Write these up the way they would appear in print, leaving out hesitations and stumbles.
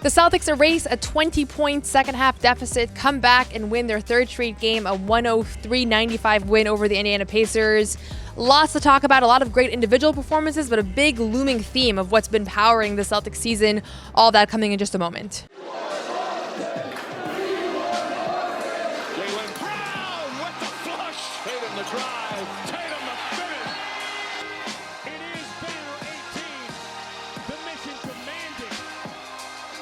The Celtics erase a 20-point second-half deficit, come back and win their third straight game, a 103-95 win over the Indiana Pacers. Lots to talk about, a lot of great individual performances, but a big looming theme of what's been powering the Celtics season. All that coming in just a moment. Jaylen Brown with the flush. Tatum the drive. Tatum the finish. It is Baylor 18. The mission commanded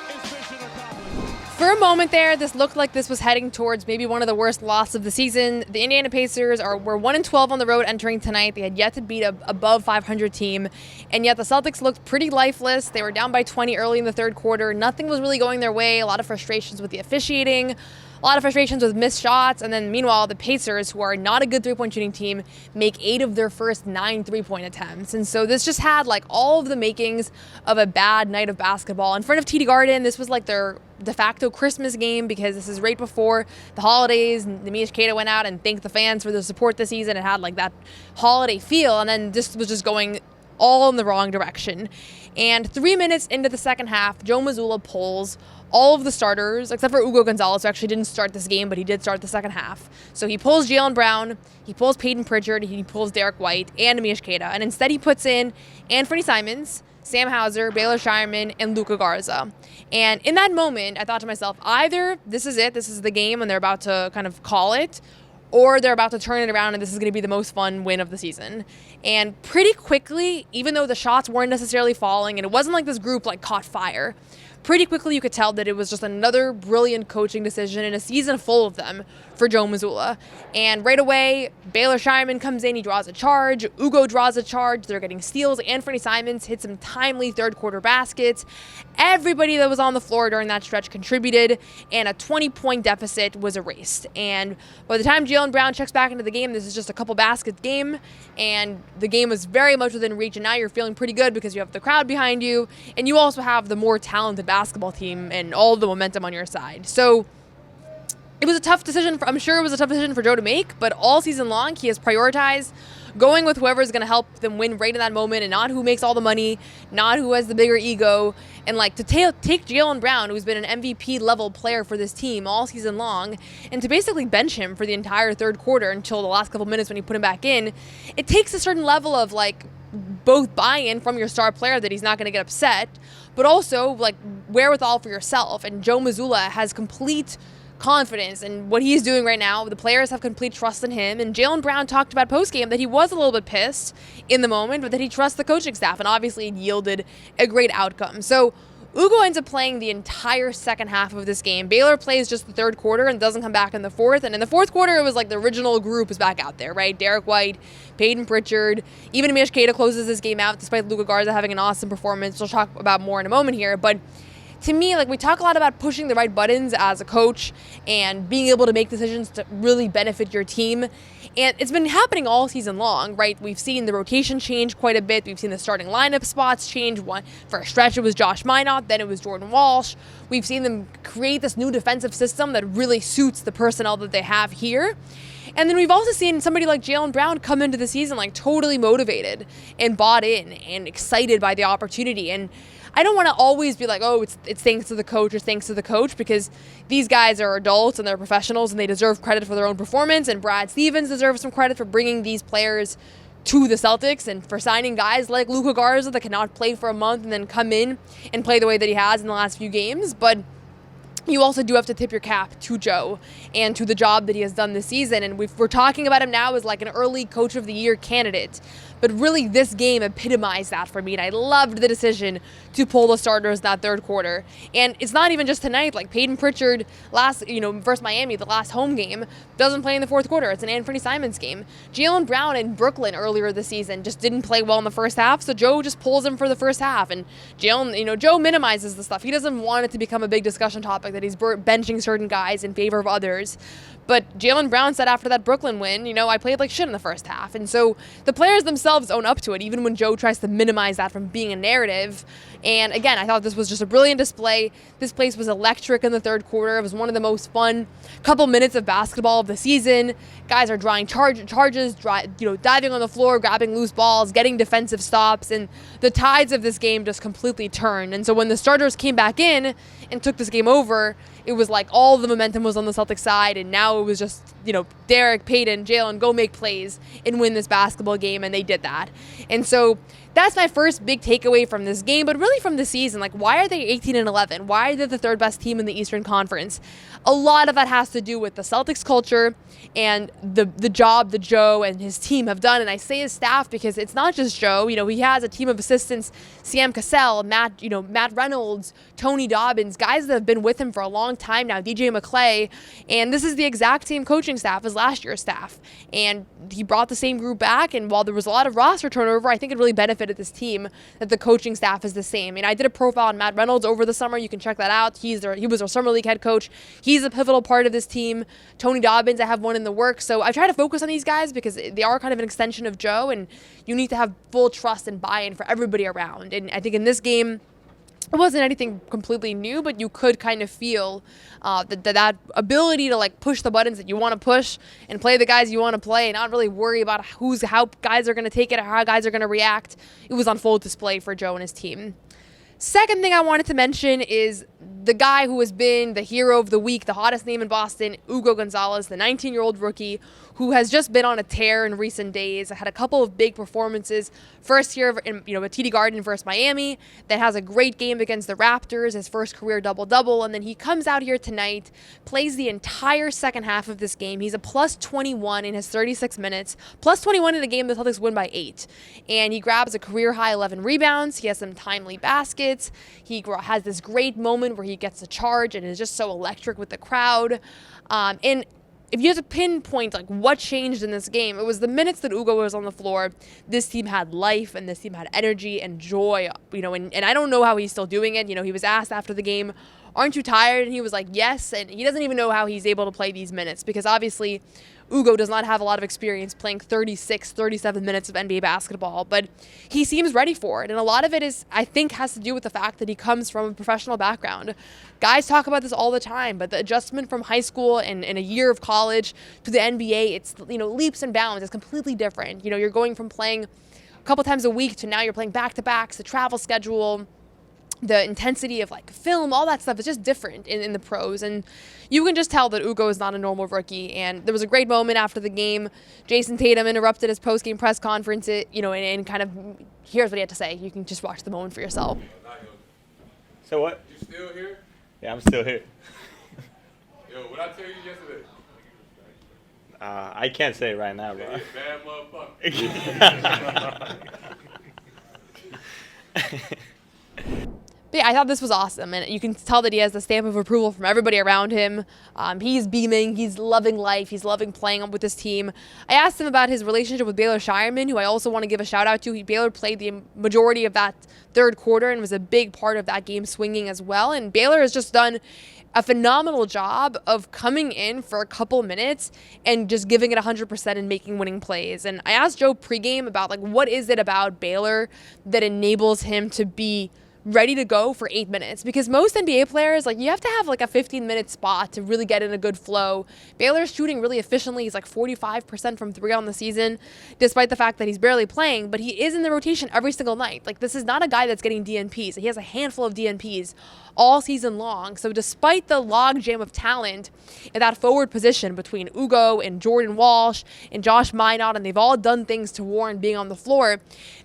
is mission accomplished. For a moment there, this looked like this was heading towards maybe one of the worst losses of the season. The Indiana Pacers were 1-12 on the road entering tonight. They had yet to beat a above 500 team, and yet the Celtics looked pretty lifeless. They were down by 20 early in the third quarter. Nothing was really going their way. A lot of frustrations with the officiating, a lot of frustrations with missed shots, and then meanwhile, the Pacers, who are not a good three-point shooting team, make 8 of their first 9 three-point attempts. And so this just had like all of the makings of a bad night of basketball. In front of TD Garden, this was like their de facto Christmas game because this is right before the holidays. Neemias Queta went out and thanked the fans for the support this season. It had like that holiday feel, and then this was just going all in the wrong direction. And 3 minutes into the second half, Joe Mazzulla pulls all of the starters, except for Hugo Gonzalez, who actually didn't start this game, but he did start the second half. So he pulls Jaylen Brown, he pulls Peyton Pritchard, he pulls Derek White, and Neemias Queta. And instead he puts in Anthony Simons, Sam Hauser, Baylor Scheierman, and Luka Garza. And in that moment, I thought to myself, either this is it, this is the game, and they're about to kind of call it, or they're about to turn it around and this is going to be the most fun win of the season. And pretty quickly, even though the shots weren't necessarily falling, and it wasn't like this group like caught fire, pretty quickly you could tell that it was just another brilliant coaching decision in a season full of them for Joe Mazzulla. And right away, Baylor Scheierman comes in, he draws a charge, Hugo draws a charge, they're getting steals, Anthony Simons hit some timely third quarter baskets. Everybody that was on the floor during that stretch contributed, and a 20-point deficit was erased. And by the time Jaylen Brown checks back into the game, this is just a couple basket game, and the game was very much within reach, and now you're feeling pretty good because you have the crowd behind you, and you also have the more talented basketball team and all the momentum on your side. So it was a tough decision. I'm sure it was a tough decision for Joe to make, but all season long he has prioritized going with whoever is going to help them win right in that moment, and not who makes all the money, not who has the bigger ego. And like to take Jaylen Brown, who's been an MVP level player for this team all season long, and to basically bench him for the entire third quarter until the last couple minutes when you put him back in, it takes a certain level of like both buy-in from your star player that he's not going to get upset, but also like wherewithal for yourself. And Joe Mazzulla has complete confidence in what he's doing right now. The players have complete trust in him, and Jaylen Brown talked about post-game that he was a little bit pissed in the moment, but that he trusts the coaching staff, and obviously it yielded a great outcome. So Hugo ends up playing the entire second half of this game. Baylor plays just the third quarter and doesn't come back in the fourth. And in the fourth quarter, it was like the original group is back out there, right? Derek White, Peyton Pritchard, even Neemias Queta closes this game out despite Luka Garza having an awesome performance. We'll talk about more in a moment here, but to me, like, we talk a lot about pushing the right buttons as a coach and being able to make decisions to really benefit your team. And it's been happening all season long, right? We've seen the rotation change quite a bit. We've seen the starting lineup spots change. For a stretch, it was Josh Minott, then it was Jordan Walsh. We've seen them create this new defensive system that really suits the personnel that they have here. And then we've also seen somebody like Jaylen Brown come into the season like totally motivated and bought in and excited by the opportunity. And I don't want to always be like, oh, it's thanks to the coach or thanks to the coach, because these guys are adults and they're professionals and they deserve credit for their own performance. And Brad Stevens deserves some credit for bringing these players to the Celtics and for signing guys like Luka Garza that cannot play for a month and then come in and play the way that he has in the last few games. But you also do have to tip your cap to Joe and to the job that he has done this season. And we're talking about him now as like an early Coach of the Year candidate. But really, this game epitomized that for me. And I loved the decision to pull the starters that third quarter. And it's not even just tonight. Like Peyton Pritchard versus Miami, the last home game, doesn't play in the fourth quarter. It's an Anthony Simons game. Jaylen Brown in Brooklyn earlier this season just didn't play well in the first half. So Joe just pulls him for the first half. And Joe minimizes the stuff. He doesn't want it to become a big discussion topic that he's benching certain guys in favor of others. But Jaylen Brown said after that Brooklyn win, I played like shit in the first half. And so the players themselves own up to it, even when Joe tries to minimize that from being a narrative. And again, I thought this was just a brilliant display. This place was electric in the third quarter. It was one of the most fun couple minutes of basketball of the season. Guys are drawing charges, diving on the floor, grabbing loose balls, getting defensive stops, and the tides of this game just completely turned. And so when the starters came back in and took this game over, it was like all the momentum was on the Celtics side, and now it was just, Derek, Peyton, Jaylen, go make plays and win this basketball game, and they did that. And so that's my first big takeaway from this game, but really from the season. Like, why are they 18-11? Why are they the third best team in the Eastern Conference? A lot of that has to do with the Celtics culture and the job that Joe and his team have done. And I say his staff because it's not just Joe. He has a team of assistants, Sam Cassell, Matt Reynolds, Tony Dobbins, guys that have been with him for a long time now, DJ McClay. And this is the exact same coaching staff as last year's staff. And he brought the same group back. And while there was a lot of roster turnover, I think it really benefited this team that the coaching staff is the same. And I did a profile on Matt Reynolds over the summer. You can check that out. He was our summer league head coach. He's a pivotal part of this team. Tony Dobbins, I have one in the works. So I try to focus on these guys because they are kind of an extension of Joe, and you need to have full trust and buy-in for everybody around. And I think in this game, it wasn't anything completely new, but you could kind of feel that ability to push the buttons that you want to push and play the guys you want to play and not really worry about how guys are going to take it or how guys are going to react. It was on full display for Joe and his team. Second thing I wanted to mention is the guy who has been the hero of the week, the hottest name in Boston, Hugo Gonzalez, the 19-year-old rookie who has just been on a tear in recent days. Had a couple of big performances. First here at TD Garden versus Miami, then has a great game against the Raptors, his first career double-double, and then he comes out here tonight, plays the entire second half of this game. He's a plus 21 in his 36 minutes, plus 21 in a game the Celtics win by 8. And he grabs a career-high 11 rebounds. He has some timely baskets. He has this great moment where he gets a charge and is just so electric with the crowd. And if you have to pinpoint what changed in this game, it was the minutes that Hugo was on the floor. This team had life and this team had energy and joy, and I don't know how he's still doing it. He was asked after the game, aren't you tired? And he was like, yes. And he doesn't even know how he's able to play these minutes because obviously Hugo does not have a lot of experience playing 36, 37 minutes of NBA basketball, but he seems ready for it. And a lot of it I think, has to do with the fact that he comes from a professional background. Guys talk about this all the time, but the adjustment from high school and a year of college to the NBA, it's, leaps and bounds. It's completely different. You're going from playing a couple times a week to now you're playing back-to-backs, the travel schedule, the intensity of film, all that stuff is just different in the pros. And you can just tell that Hugo is not a normal rookie. And there was a great moment after the game. Jason Tatum interrupted his post-game press conference, and kind of here's what he had to say. You can just watch the moment for yourself. So what? You still here? Yeah, I'm still here. Yo, what I tell you yesterday? I can't say it right now, bro. You're a bad motherfucker. But yeah, I thought this was awesome, and you can tell that he has the stamp of approval from everybody around him. He's beaming, he's loving life, he's loving playing with his team. I asked him about his relationship with Baylor Scheierman, who I also want to give a shout out to. Baylor played the majority of that third quarter and was a big part of that game swinging as well. And Baylor has just done a phenomenal job of coming in for a couple minutes and just giving it 100% and making winning plays. And I asked Joe pregame about what is it about Baylor that enables him to be ready to go for 8 minutes, because most NBA players, you have to have a 15-minute spot to really get in a good flow. Baylor's shooting really efficiently. He's 45% from 3 on the season, despite the fact that he's barely playing, but he is in the rotation every single night. This is not a guy that's getting DNPs. He has a handful of DNPs all season long. So despite the logjam of talent in that forward position between Hugo and Jordan Walsh and Josh Minot, and they've all done things to warrant being on the floor,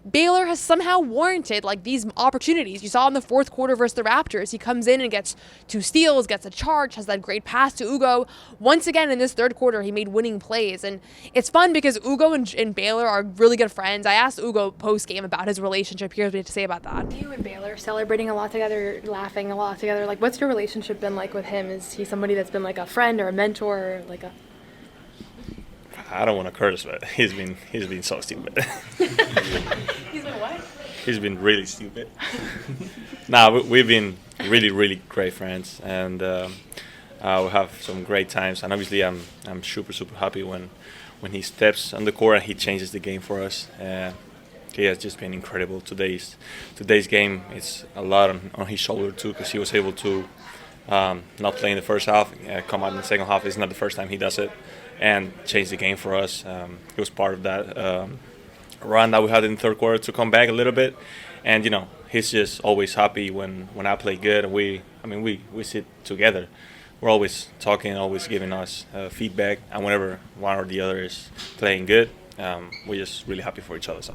Baylor has somehow warranted these opportunities. You saw in the fourth quarter versus the Raptors, he comes in and gets 2 steals, gets a charge, has that great pass to Hugo. Once again in this third quarter, he made winning plays. And it's fun because Hugo and Baylor are really good friends. I asked Hugo post-game about his relationship. Here's what he had to say about that. You and Baylor celebrating a lot together, laughing a lot together. What's your relationship been like with him? Is he somebody that's been a friend or a mentor or a... I don't want to curse, but he's been so stupid. He's been what? He's been really stupid. We've been really, really great friends, and we have some great times. And obviously, I'm super, super happy when he steps on the court and he changes the game for us. he has just been incredible. Today's game is a lot on his shoulder too, because he was able to not play in the first half, come out in the second half. It's not the first time he does it, and change the game for us. He was part of that run that we had in the third quarter to come back a little bit, and he's just always happy when I play good. We sit together. We're always talking, always giving us feedback, and whenever one or the other is playing good, we're just really happy for each other. So.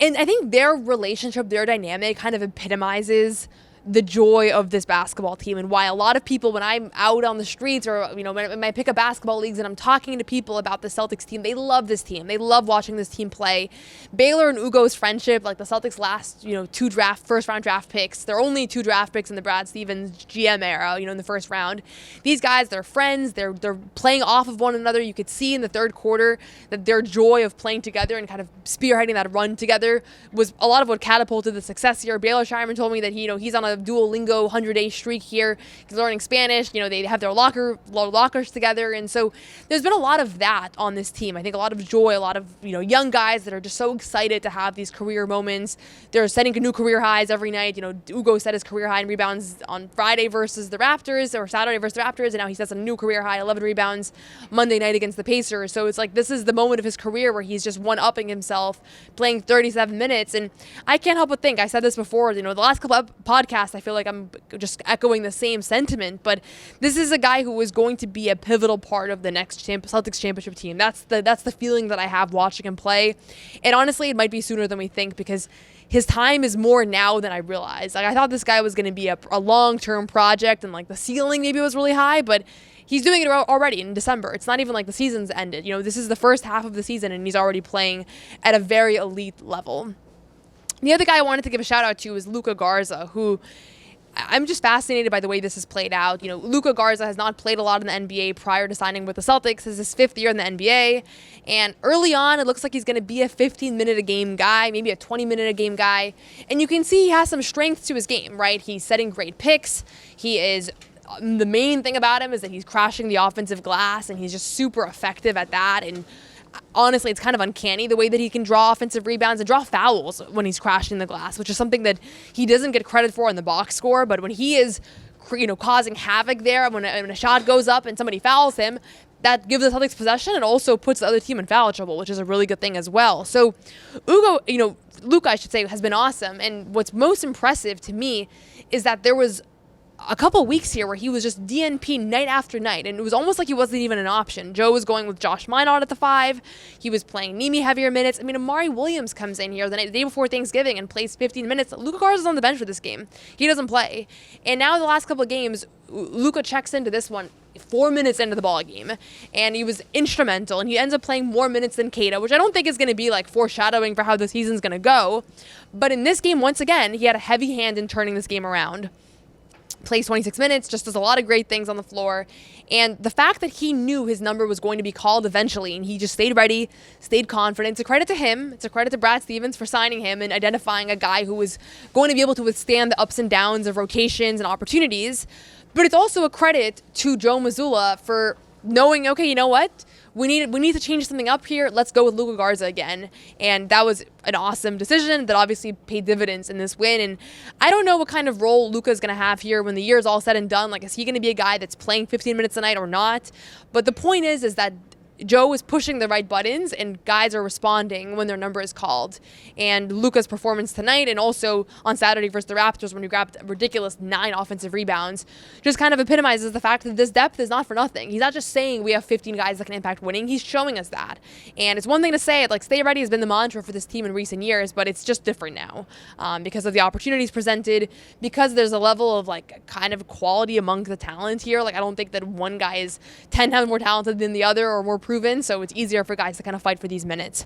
And I think their relationship, their dynamic kind of epitomizes the joy of this basketball team, and why a lot of people, when I'm out on the streets or when I pick up basketball leagues and I'm talking to people about the Celtics team, they love this team. They love watching this team play. Baylor and Hugo's friendship, like the Celtics' last two first round draft picks, there are only 2 draft picks in the Brad Stevens GM era, in the first round. These guys, they're friends. They're playing off of one another. You could see in the third quarter that their joy of playing together and kind of spearheading that run together was a lot of what catapulted the success here. Baylor Scheierman told me that he's on a Duolingo 100-day streak here. He's learning Spanish. They have their lockers together, and so there's been a lot of that on this team. I think a lot of joy, a lot of young guys that are just so excited to have these career moments. They're setting new career highs every night. Hugo set his career high in rebounds on Friday versus the Raptors, or Saturday versus the Raptors, and now he sets a new career high, 11 rebounds Monday night against the Pacers. So it's like this is the moment of his career where he's just one-upping himself, playing 37 minutes, and I can't help but think, I said this before, the last couple of podcasts, I feel like I'm just echoing the same sentiment, but this is a guy who is going to be a pivotal part of the next Celtics championship team. That's the feeling that I have watching him play, and honestly, it might be sooner than we think, because his time is more now than I realized. Like, I thought this guy was going to be a long-term project, and like the ceiling maybe was really high, but he's doing it already in December. It's not even like the season's ended. This is the first half of the season, and he's already playing at a very elite level. The other guy I wanted to give a shout out to is Luka Garza, who I'm just fascinated by the way this has played out. Luka Garza has not played a lot in the NBA prior to signing with the Celtics. This is his 5th year in the NBA. And early on, it looks like he's going to be a 15-minute-a-game guy, maybe a 20-minute-a-game guy. And you can see he has some strength to his game, right? He's setting great picks. The main thing about him is that he's crashing the offensive glass, and he's just super effective at that. And honestly, it's kind of uncanny the way that he can draw offensive rebounds and draw fouls when he's crashing the glass, which is something that he doesn't get credit for in the box score. But when he is, causing havoc there, when a shot goes up and somebody fouls him, that gives the Celtics possession and also puts the other team in foul trouble, which is a really good thing as well. So Luka, I should say, has been awesome. And what's most impressive to me is that there was a couple weeks here where he was just DNP night after night, and it was almost like he wasn't even an option. Joe was going with Josh Minot at the 5. He was playing Nemi heavier minutes. Amari Williams comes in here the day before Thanksgiving and plays 15 minutes. Luka Garza's on the bench for this game. He doesn't play. And now the last couple of games, Luka checks into this one 4 minutes into the ball game, and he was instrumental, and he ends up playing more minutes than Keita, which I don't think is going to be like foreshadowing for how the season's going to go. But in this game, once again, he had a heavy hand in turning this game around. Plays 26 minutes, just does a lot of great things on the floor. And the fact that he knew his number was going to be called eventually, and he just stayed ready, stayed confident, it's a credit to him. It's a credit to Brad Stevens for signing him and identifying a guy who was going to be able to withstand the ups and downs of rotations and opportunities. But it's also a credit to Joe Mazzulla for knowing, okay, you know what? We need to change something up here. Let's go with Luka Garza again. And that was an awesome decision that obviously paid dividends in this win. And I don't know what kind of role Luka is going to have here when the year is all said and done. Like, is he going to be a guy that's playing 15 minutes a night or not? But the point is that Joe is pushing the right buttons, and guys are responding when their number is called. And Luka's performance tonight, and also on Saturday versus the Raptors when he grabbed a ridiculous 9 offensive rebounds, just kind of epitomizes the fact that this depth is not for nothing. He's not just saying we have 15 guys that can impact winning. He's showing us that. And it's one thing to say it, like stay ready has been the mantra for this team in recent years, but it's just different now because of the opportunities presented, because there's a level of like kind of quality among the talent here. Like, I don't think that one guy is 10 times more talented than the other or more proven, so it's easier for guys to kind of fight for these minutes.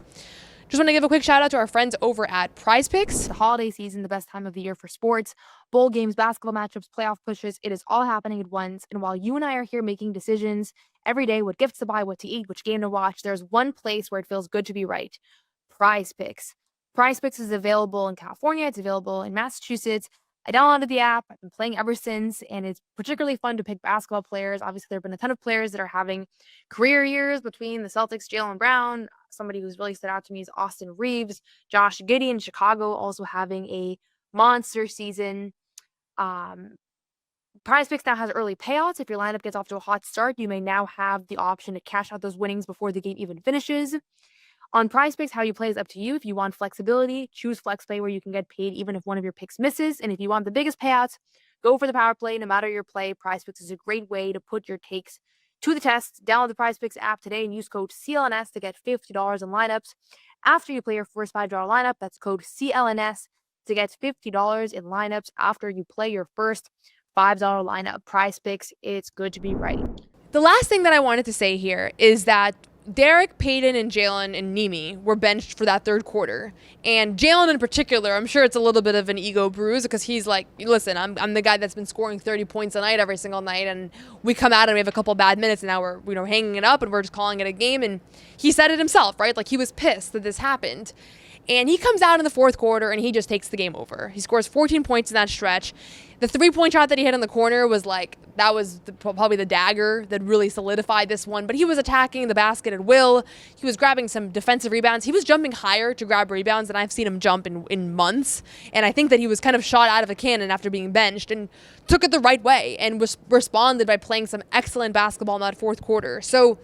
Just want to give a quick shout out to our friends over at PrizePicks. The holiday season, the best time of the year for sports, bowl games, basketball matchups, playoff pushes. It is all happening at once. And while you and I are here making decisions every day, what gifts to buy, what to eat, which game to watch, there's one place where it feels good to be right. PrizePicks. PrizePicks is available in California. It's available in Massachusetts, I downloaded the app. I've been playing ever since, and it's particularly fun to pick basketball players. Obviously, there have been a ton of players that are having career years between the Celtics, Jaylen Brown. Somebody who's really stood out to me is Austin Reeves, Josh Giddey in Chicago, also having a monster season. PrizePicks now has early payouts. If your lineup gets off to a hot start, you may now have the option to cash out those winnings before the game even finishes. On PrizePicks, how you play is up to you. If you want flexibility, choose FlexPay where you can get paid even if one of your picks misses. And if you want the biggest payouts, go for the power play. No matter your play, PrizePicks is a great way to put your takes to the test. Download the PrizePicks app today and use code CLNS to get $50 in lineups. After you play your first $5 lineup, that's code CLNS to get $50 in lineups after you play your first $5 lineup. PrizePicks, it's good to be right. The last thing that I wanted to say here is that Derek, Peyton, and Jaylen and Nimi were benched for that third quarter. And Jaylen in particular, I'm sure it's a little bit of an ego bruise because he's like, listen, I'm the guy that's been scoring 30 points a night every single night, and we come out and we have a couple bad minutes, and now we're hanging it up and we're just calling it a game. And he said it himself, right? Like, he was pissed that this happened. And he comes out in the fourth quarter and he just takes the game over. He scores 14 points in that stretch. The 3-point shot that he hit in the corner was probably the dagger that really solidified this one. But he was attacking the basket at will. He was grabbing some defensive rebounds. He was jumping higher to grab rebounds than I've seen him jump in months. And I think that he was kind of shot out of a cannon after being benched and took it the right way and responded by playing some excellent basketball in that fourth quarter. So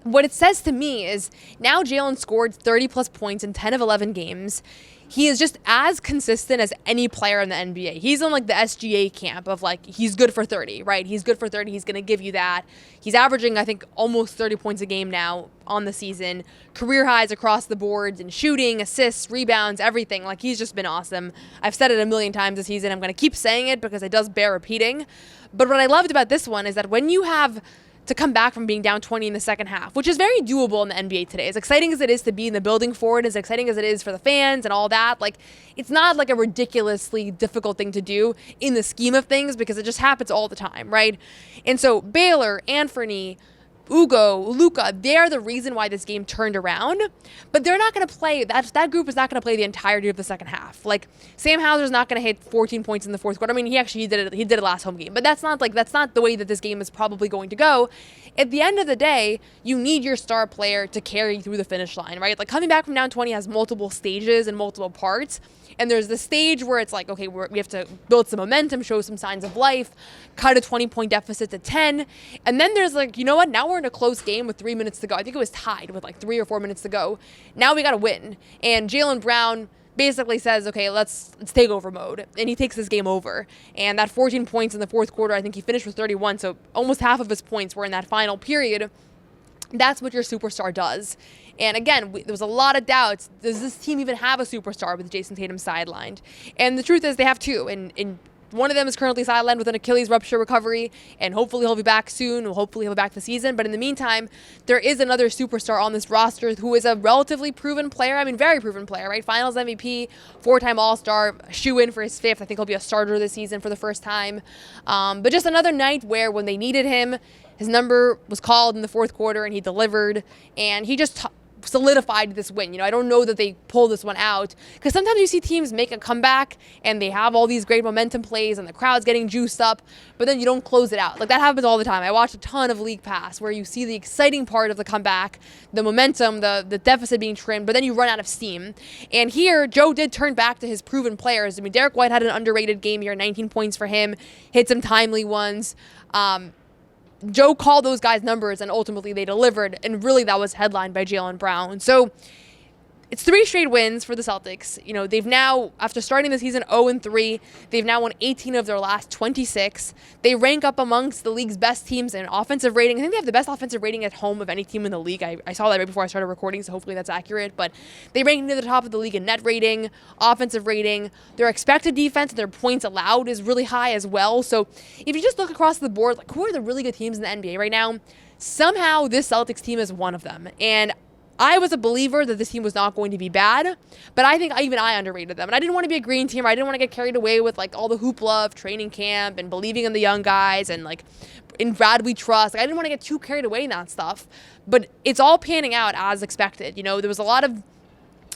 what it says to me is now Jaylen scored 30-plus points in 10 of 11 games. He is just as consistent as any player in the NBA. He's in like the SGA camp of like, he's good for 30, right? He's good for 30. He's going to give you that. He's averaging, I think, almost 30 points a game now on the season. Career highs across the boards in shooting, assists, rebounds, everything. Like, he's just been awesome. I've said it a million times this season. I'm going to keep saying it because it does bear repeating. But what I loved about this one is that when you have to come back from being down 20 in the second half, which is very doable in the NBA today. As exciting as it is to be in the building for it, as exciting as it is for the fans and all that, like, it's not like a ridiculously difficult thing to do in the scheme of things because it just happens all the time, right? And so Baylor, Anthony, Hugo, Luka, they're the reason why this game turned around, but they're not going to play, that group is not going to play the entirety of the second half. Like, Sam Hauser's not going to hit 14 points in the fourth quarter. I mean, he did it last home game, but that's not the way that this game is probably going to go. At the end of the day, you need your star player to carry you through the finish line, right? Like, coming back from down 20 has multiple stages and multiple parts. And there's the stage where it's like, okay, we have to build some momentum, show some signs of life, cut a 20-point deficit to 10. And then there's like, you know what? Now we're in a close game with 3 minutes to go. I think it was tied with like 3 or 4 minutes to go. Now we got to win. And Jaylen Brown basically says, okay, let's take over mode. And he takes this game over. And that 14 points in the fourth quarter, I think he finished with 31. So almost half of his points were in that final period. That's what your superstar does. And again, there was a lot of doubts. Does this team even have a superstar with Jason Tatum sidelined? And the truth is they have two. And one of them is currently sidelined with an Achilles rupture recovery. And hopefully he'll be back soon. Hopefully he'll be back this season. But in the meantime, there is another superstar on this roster who is a relatively proven player. I mean, very proven player, right? Finals MVP, 4-time All-Star, shoe-in for his 5th. I think he'll be a starter this season for the first time. But just another night where when they needed him, his number was called in the fourth quarter and he delivered. And he just solidified this win. You know, I don't know that they pull this one out because sometimes you see teams make a comeback and they have all these great momentum plays and the crowd's getting juiced up, but then you don't close it out. Like, that happens all the time. I watch a ton of League Pass where you see the exciting part of the comeback, the momentum, the deficit being trimmed, but then you run out of steam. And here, Joe did turn back to his proven players. I mean, Derek White had an underrated game here, 19 points for him, hit some timely ones. Joe called those guys numbers and ultimately they delivered, and really that was headlined by Jaylen Brown. So it's 3 straight wins for the Celtics. You know, they've now, after starting the season 0-3, they've now won 18 of their last 26. They rank up amongst the league's best teams in offensive rating. I think they have the best offensive rating at home of any team in the league. I saw that right before I started recording, so hopefully that's accurate. But they rank near the top of the league in net rating, offensive rating. Their expected defense and their points allowed is really high as well. So if you just look across the board, like, who are the really good teams in the NBA right now? Somehow this Celtics team is one of them. And I was a believer that this team was not going to be bad, but I think even I underrated them. And I didn't want to be a green team. I didn't want to get carried away with like all the hoopla of training camp and believing in the young guys and like in Brad we trust. Like, I didn't want to get too carried away in that stuff, but it's all panning out as expected. You know, there was a lot of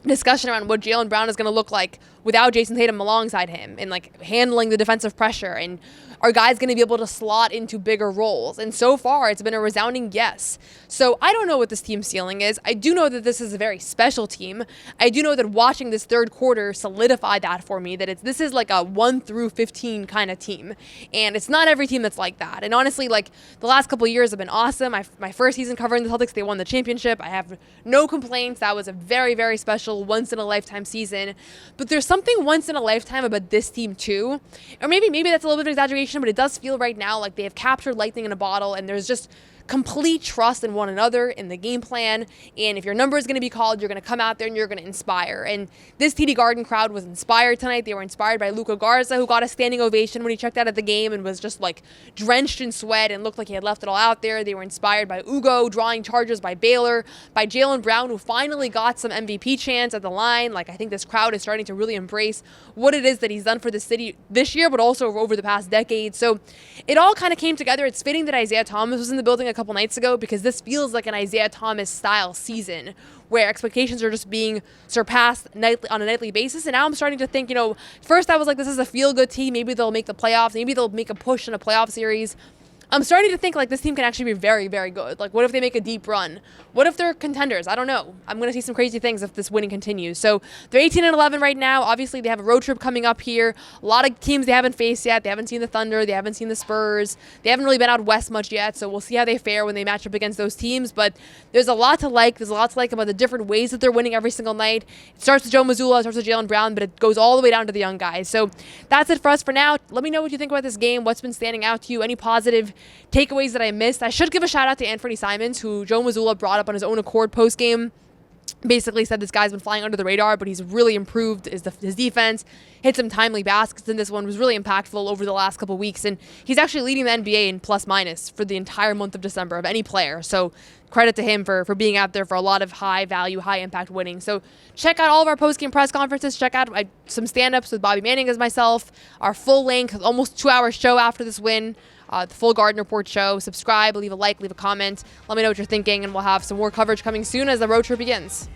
discussion around what Jaylen Brown is going to look like without Jason Tatum alongside him and like handling the defensive pressure, and are guys going to be able to slot into bigger roles? And so far it's been a resounding yes. So I don't know what this team's ceiling is. I do know that this is a very special team. I do know that watching this third quarter solidified that for me, that this is like a 1 through 15 kind of team, and it's not every team that's like that. And honestly, like the last couple of years have been awesome. My first season covering the Celtics, they won the championship. I have no complaints. That was a very, very special once in a lifetime season. But there's something once in a lifetime about this team too. Or maybe that's a little bit of exaggeration, but it does feel right now like they have captured lightning in a bottle, and there's just complete trust in one another, in the game plan, and if your number is going to be called, you're going to come out there and you're going to inspire. And this TD Garden crowd was inspired tonight. They were inspired by Luka Garza, who got a standing ovation when he checked out of the game and was just like drenched in sweat and looked like he had left it all out there. They were inspired by Hugo drawing charges by Baylor, by Jaylen Brown, who finally got some MVP chants at the line. Like, I think this crowd is starting to really embrace what it is that he's done for the city this year, but also over the past decade. So it all kind of came together. It's fitting that Isaiah Thomas was in the building a couple nights ago, because this feels like an Isaiah Thomas style season where expectations are just being surpassed on a nightly basis. And now I'm starting to think, first I was like, this is a feel-good team. Maybe they'll make the playoffs. Maybe they'll make a push in a playoff series. I'm starting to think like this team can actually be very, very good. Like, what if they make a deep run? What if they're contenders? I don't know. I'm going to see some crazy things if this winning continues. So they're 18-11 right now. Obviously, they have a road trip coming up here. A lot of teams they haven't faced yet. They haven't seen the Thunder. They haven't seen the Spurs. They haven't really been out west much yet. So we'll see how they fare when they match up against those teams. But there's a lot to like. There's a lot to like about the different ways that they're winning every single night. It starts with Joe Mazzulla. It starts with Jaylen Brown. But it goes all the way down to the young guys. So that's it for us for now. Let me know what you think about this game. What's been standing out to you? Any positive takeaways that I missed? I should give a shout out to Anthony Simons, who Joe Mazzulla brought up on his own accord post-game. Basically said this guy's been flying under the radar, but he's really improved his defense, hit some timely baskets, and this one was really impactful over the last couple weeks. And he's actually leading the NBA in plus-minus for the entire month of December of any player. So credit to him for being out there for a lot of high-value, high-impact winning. So check out all of our post-game press conferences. Check out some stand-ups with Bobby Manning as myself, our full-length, almost 2-hour show after this win, the full Garden Report show. Subscribe, leave a like, leave a comment. Let me know what you're thinking, and we'll have some more coverage coming soon as the road trip begins.